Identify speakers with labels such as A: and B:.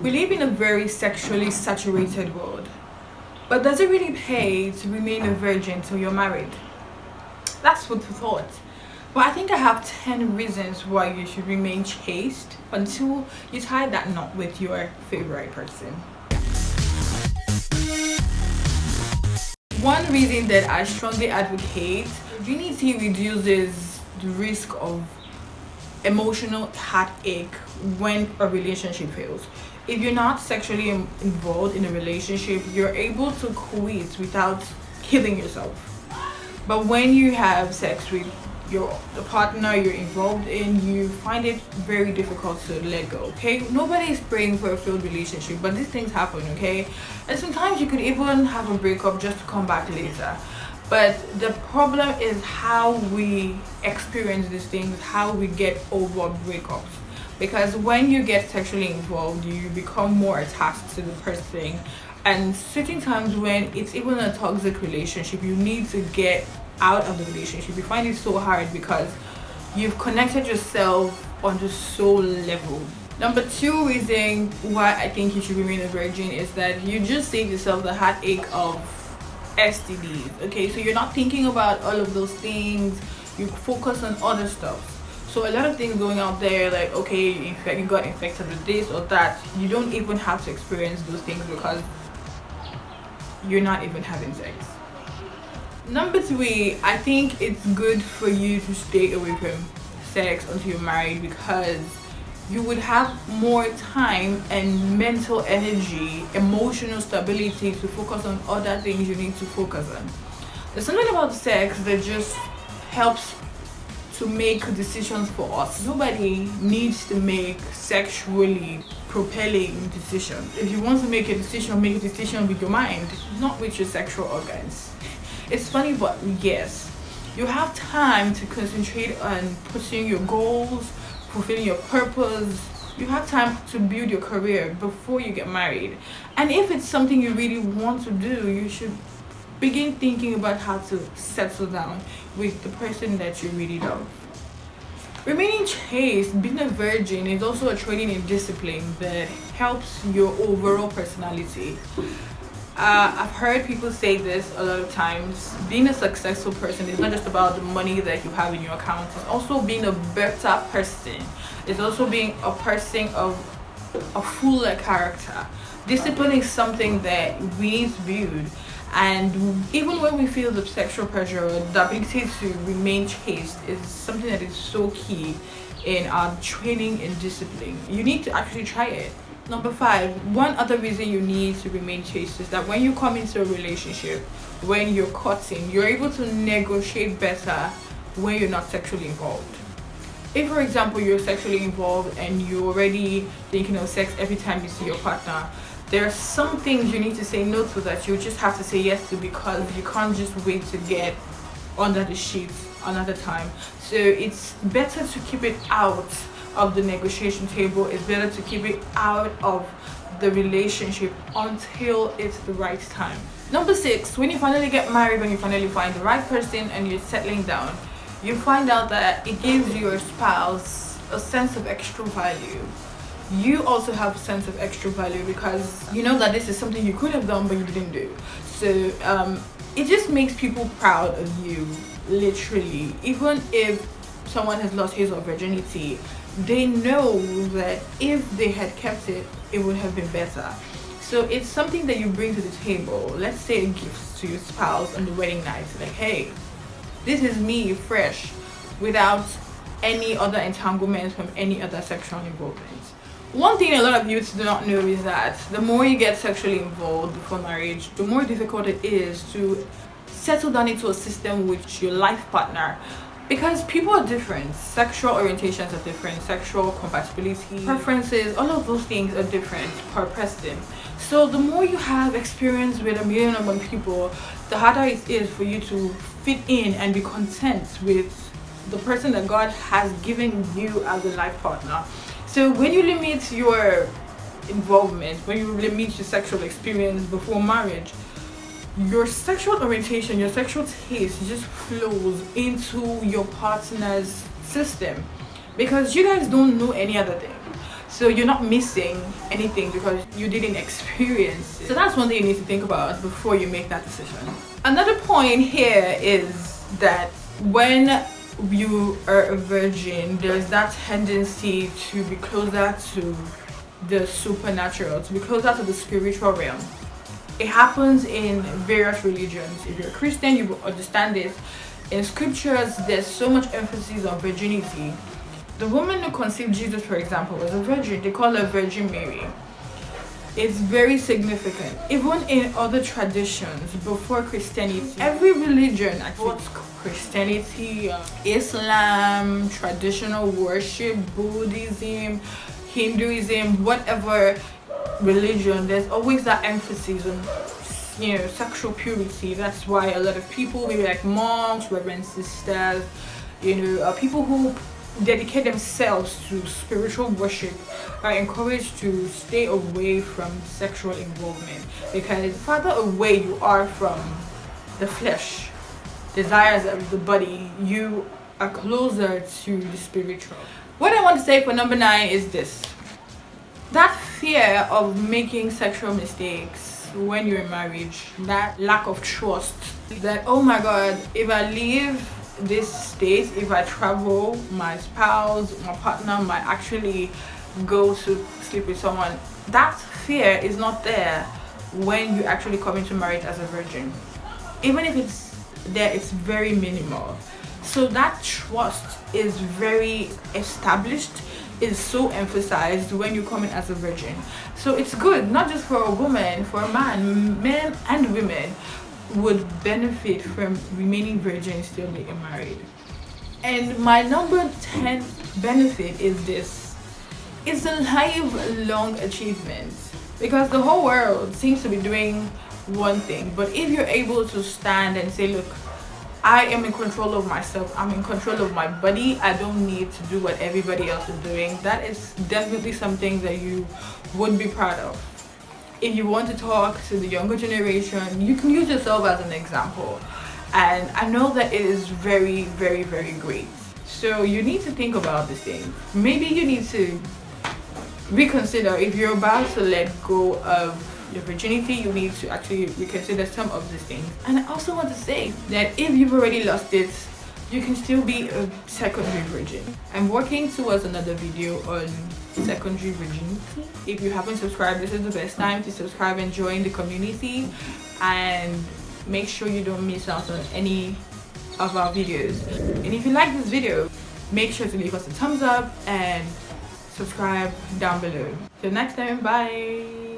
A: We live in a very sexually saturated world, but does it really pay to remain a virgin till you're married? That's food for thought. But I think I have 10 reasons why you should remain chaste until you tie that knot with your favorite person. One reason that I strongly advocate, virginity reduces the risk of emotional heartache when a relationship fails. If you're not sexually involved in a relationship, you're able to quit without killing yourself. But when you have sex with the partner you're involved in, you find it very difficult to let go. Okay, nobody is praying for a failed relationship, but these things happen. Okay, and sometimes you could even have a breakup just to come back later. But the problem is how we experience these things, how we get over breakups. Because when you get sexually involved, you become more attached to the person. And certain times when it's even a toxic relationship, you need to get out of the relationship. You find it so hard because you've connected yourself on the soul level. Number 2 reason why I think you should remain a virgin is that you just save yourself the heartache of STDs. Okay, so you're not thinking about all of those things, you focus on other stuff. So a lot of things going out there, like okay, you got infected with this or that, you don't even have to experience those things because you're not even having sex. Number 3, I think it's good for you to stay away from sex until you're married because you would have more time and mental energy, emotional stability to focus on other things you need to focus on. There's something about sex that just helps to make decisions for us. Nobody needs to make sexually propelling decisions. If you want to make a decision with your mind, not with your sexual organs. It's funny, but yes, you have time to concentrate on pursuing your goals, fulfilling your purpose. You have time to build your career before you get married. And if it's something you really want to do, you should begin thinking about how to settle down with the person that you really love. Remaining chaste, being a virgin, is also a training in discipline that helps your overall personality. I've heard people say this a lot of times. Being a successful person is not just about the money that you have in your account. It's also being a better person. It's also being a person of a fuller character. Discipline is something that we need to build. And even when we feel the sexual pressure, the ability to remain chaste is something that is so key in our training and discipline. You need to actually try it. Number 5, one other reason you need to remain chaste is that when you come into a relationship, when you're courting, you're able to negotiate better when you're not sexually involved. If, for example, you're sexually involved and you're already thinking of sex every time you see your partner, there are some things you need to say no to that you just have to say yes to because you can't just wait to get under the sheets another time. So it's better to keep it out of the negotiation table. It's better to keep it out of the relationship until it's the right time. Number 6, when you finally get married, when you finally find the right person and you're settling down, you find out that it gives your spouse a sense of extra value. You also have a sense of extra value because you know that this is something you could have done but you didn't do. So it just makes people proud of you, literally. Even if someone has lost his or virginity, they know that if they had kept it, it would have been better. So it's something that you bring to the table. Let's say a gift to your spouse on the wedding night, like, hey, this is me fresh, without any other entanglements from any other sexual involvement. One thing a lot of youths do not know is that the more you get sexually involved before marriage, the more difficult it is to settle down into a system with your life partner. Because people are different, sexual orientations are different, sexual compatibility, preferences, all of those things are different per person. So the more you have experience with 1,000,001 people, the harder it is for you to fit in and be content with the person that God has given you as a life partner. So when you limit your involvement, when you limit your sexual experience before marriage, your sexual orientation, your sexual taste just flows into your partner's system because you guys don't know any other thing. So you're not missing anything because you didn't experience it. So that's one thing you need to think about before you make that decision. Another point here is that when you are a virgin, there's that tendency to be closer to the supernatural, to be closer to the spiritual realm. It happens in various religions. If you're a Christian, you will understand this. In scriptures, there's so much emphasis on virginity. The woman who conceived Jesus, for example, was a virgin. They call her Virgin Mary. It's very significant. Even in other traditions before Christianity, every religion, both Christianity, Islam, traditional worship, Buddhism, Hinduism, whatever religion, there's always that emphasis on, you know, sexual purity. That's why a lot of people, maybe like monks, reverend sisters, you know, people who dedicate themselves to spiritual worship are encouraged to stay away from sexual involvement, because the farther away you are from the flesh, desires of the body, you are closer to the spiritual. What I want to say for number 9 is this: that fear of making sexual mistakes when you're in marriage, that lack of trust, that, oh my god, if I leave this state, if I travel, my spouse, my partner might actually go to sleep with someone. That fear is not there when you actually come into marriage as a virgin. Even if it's there, it's very minimal. So that trust is very established, is so emphasized when you come in as a virgin. So it's good, not just for a woman, for a man. Men and women would benefit from remaining virgins till they get married. And my number 10 benefit is this: it's a lifelong achievement, because the whole world seems to be doing one thing, but if you're able to stand and say, look, I am in control of myself, I'm in control of my body, I don't need to do what everybody else is doing, that is definitely something that you would be proud of. If you want to talk to the younger generation, you can use yourself as an example. And I know that it is very, very, very great. So you need to think about this thing. Maybe you need to reconsider. If you're about to let go of your virginity, you need to actually reconsider some of these things. And I also want to say that if you've already lost it, you can still be a secondary virgin. I'm working towards another video on secondary virginity. If you haven't subscribed, this is the best time to subscribe and join the community, and make sure you don't miss out on any of our videos. And if you like this video, make sure to leave us a thumbs up and subscribe down below. Till next time, bye.